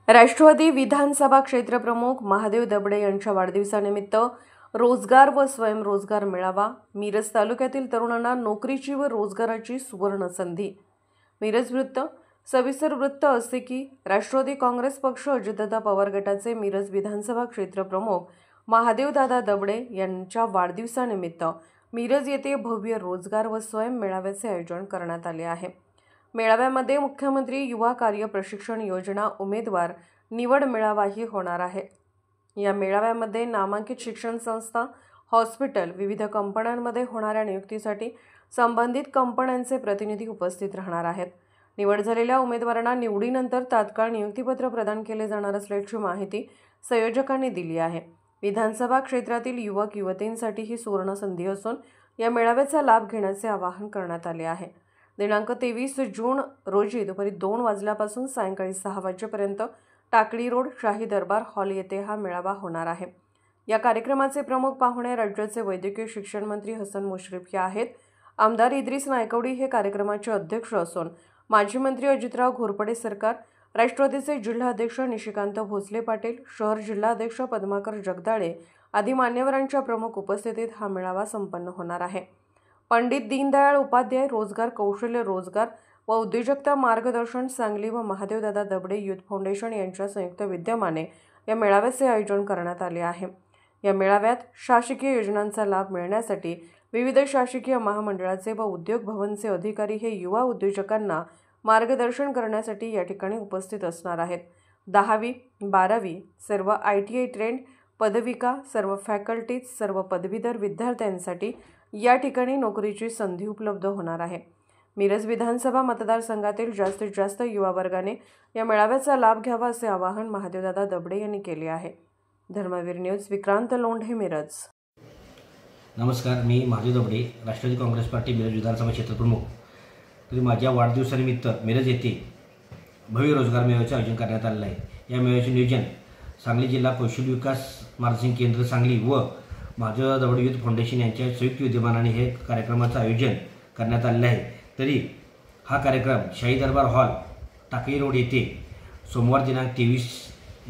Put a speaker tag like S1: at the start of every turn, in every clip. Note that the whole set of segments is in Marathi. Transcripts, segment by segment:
S1: राष्ट्रवादी विधानसभा क्षेत्रप्रमुख महादेव दबडे यांच्या वाढदिवसानिमित्त रोजगार व स्वयंरोजगार मेळावा। मिरज तालुक्यातील तरुणांना नोकरीची व रोजगाराची सुवर्ण संधी। मिरज वृत्त। सविस्तर वृत्त असे की राष्ट्रवादी काँग्रेस पक्ष अजितदादा पवार गटाचे मिरज विधानसभा क्षेत्रप्रमुख महादेवदादा दबडे यांच्या वाढदिवसानिमित्त मिरज येथे भव्य रोजगार व स्वयं मेळाव्याचे आयोजन करण्यात आले आहे। मेळाव्यामध्ये मुख्यमंत्री युवा कार्य प्रशिक्षण योजना उमेदवार निवड मेळावाही होणार आहे। या मेळाव्यामध्ये नामांकित शिक्षण संस्था, हॉस्पिटल, विविध कंपन्यांमध्ये होणाऱ्या नियुक्तीसाठी संबंधित कंपन्यांचे प्रतिनिधी उपस्थित राहणार आहेत। निवड झालेल्या उमेदवारांना निवडीनंतर तात्काळ नियुक्तीपत्र प्रदान केले जाणार असल्याची माहिती संयोजकांनी दिली आहे। विधानसभा क्षेत्रातील युवक युवतींसाठी ही सुवर्ण संधी असून या मेळाव्याचा लाभ घेण्याचे आवाहन करण्यात आले आहे। दिनांक 23 जून रोजी दुपारी 2 वाजल्यापासून सायंकाळी 6 वाजेपर्यंत टाकळी रोड शाही दरबार हॉल येथे हा मेळावा होणार आहे। या कार्यक्रमाचे प्रमुख पाहुणे राज्याचे वैद्यकीय शिक्षण मंत्री हसन मुश्रीफ या आहेत। आमदार इद्रिस नायकवडी हे कार्यक्रमाचे अध्यक्ष असून माजी मंत्री अजितराव घोरपडे सरकार, राष्ट्रवादीचे जिल्हाध्यक्ष निशिकांत भोसले पाटील, शहर जिल्हाध्यक्ष पद्माकर जगदाळे आदी मान्यवरांच्या प्रमुख उपस्थितीत हा मेळावा संपन्न होणार आहे। पंडित दीनदयाळ उपाध्याय रोजगार कौशल्य रोजगार व उद्योजकता मार्गदर्शन सांगली व महादेवदादा दबडे युथ फाउंडेशन यांच्या संयुक्त विद्यमाने या मेळाव्याचे आयोजन करण्यात आले आहे। या मेळाव्यात शासकीय योजनांचा लाभ मिळण्यासाठी विविध शासकीय महामंडळाचे व उद्योग भवनचे अधिकारी हे युवा उद्योजकांना मार्गदर्शन करण्यासाठी या ठिकाणी उपस्थित असणार आहेत। 10वी 12वी सर्व ITI ट्रेंड पदविका, सर्व फॅकल्टीज, सर्व पदवीधर विद्यार्थ्यांसाठी या ठिकाणी नोकरीची संधी उपलब्ध होणार आहे। मिरज विधानसभा मतदारसंघातील जास्तीत जास्त युवा वर्गाने या मेळाव्याचा लाभ घ्यावा असे आवाहन महादेवदादा दबडे यांनी केले आहे। धर्मवीर न्यूज, विक्रांत लोंढे, मिरज।
S2: नमस्कार, मी महादेव दबडे, राष्ट्रवादी काँग्रेस पार्टी मिरज विधानसभा क्षेत्रप्रमुख। तरी माझ्या वाढदिवसानिमित्त मिरज येथे भव्य रोजगार मेळाव्याचे आयोजन करण्यात आले आहे। या मेळाव्याचे नियोजन सांगली जिल्हा कौशल्य विकास मार्गदर्शन केंद्र सांगली व महादेवदादा दबडे युथ फाउंडेशन यांच्या संयुक्त विद्यमानाने हे कार्यक्रमाचे आयोजन करण्यात आले आहे। तरी हा कार्यक्रम शाही दरबार हॉल टाकळी रोड येथे सोमवार दिनांक 23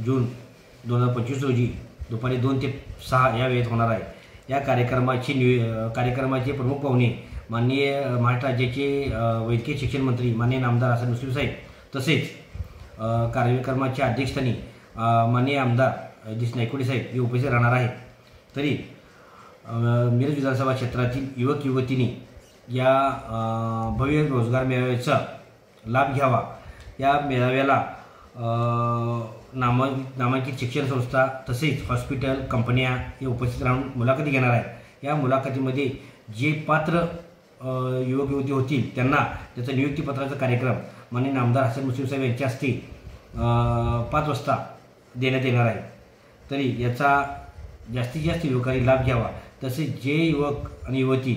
S2: जून 2025 रोजी दुपारी 2 ते 6 या वेळेत होणार आहे। या कार्यक्रमाचे प्रमुख पाहुणे माननीय महाराष्ट्र राज्याचे वैद्यकीय शिक्षण मंत्री माननीय आमदार हसन मुश्रीफ साहेब, तसेच कार्यक्रमाच्या अध्यक्षस्थानी माननीय आमदार इद्रिस नायकवडी साहेब हे उपस्थित राहणार आहेत। तरी मिरज विधानसभा क्षेत्रातील युवक युवतींनी या भव्य रोजगार मेळाव्याचा लाभ घ्यावा। या मेळाव्याला नामांकित शिक्षण संस्था तसेच हॉस्पिटल, कंपन्या हे उपस्थित राहून मुलाखती घेणार आहेत। या मुलाखतीमध्ये जे पात्र युवक युवती होतील त्यांना त्याचा नियुक्तीपत्राचा कार्यक्रम माननीय आमदार हसन मुश्रीफ साहेब यांच्या हस्ते 5 वाजता देण्यात येणार आहे। तरी याचा जास्तीत जास्त युवकांनी लाभ घ्यावा। तसेच जे युवक आणि युवती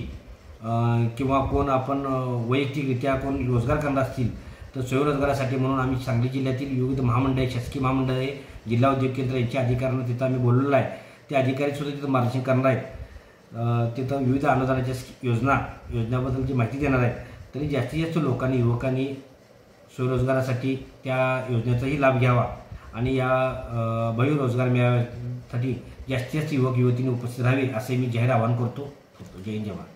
S2: किंवा कोण आपण वैयक्तिकरित्या कोण रोजगार करणार असतील तर स्वयंरोजगारासाठी म्हणून आम्ही सांगली जिल्ह्यातील विविध महामंडळे, शासकीय महामंडळे, जिल्हा उद्योग केंद्र यांच्या अधिकाऱ्यांना तिथं आम्ही बोलवलेलं आहे। ते अधिकारीसुद्धा तिथं मार्गदर्शन करणार आहेत। तिथं विविध अनुदानाच्या योजनाबद्दलची माहिती देणार आहेत। तरी जास्तीत जास्त लोकांनी युवकांनी स्वयंरोजगारासाठी त्या योजनेचाही लाभ घ्यावा आणि या भव्य रोजगार मेळाव्यासाठी जास्तीत जास्त युवक युवतींनी उपस्थित राहावे असे मी जाहीर आवाहन करतो। जय हिंद, जय भारत।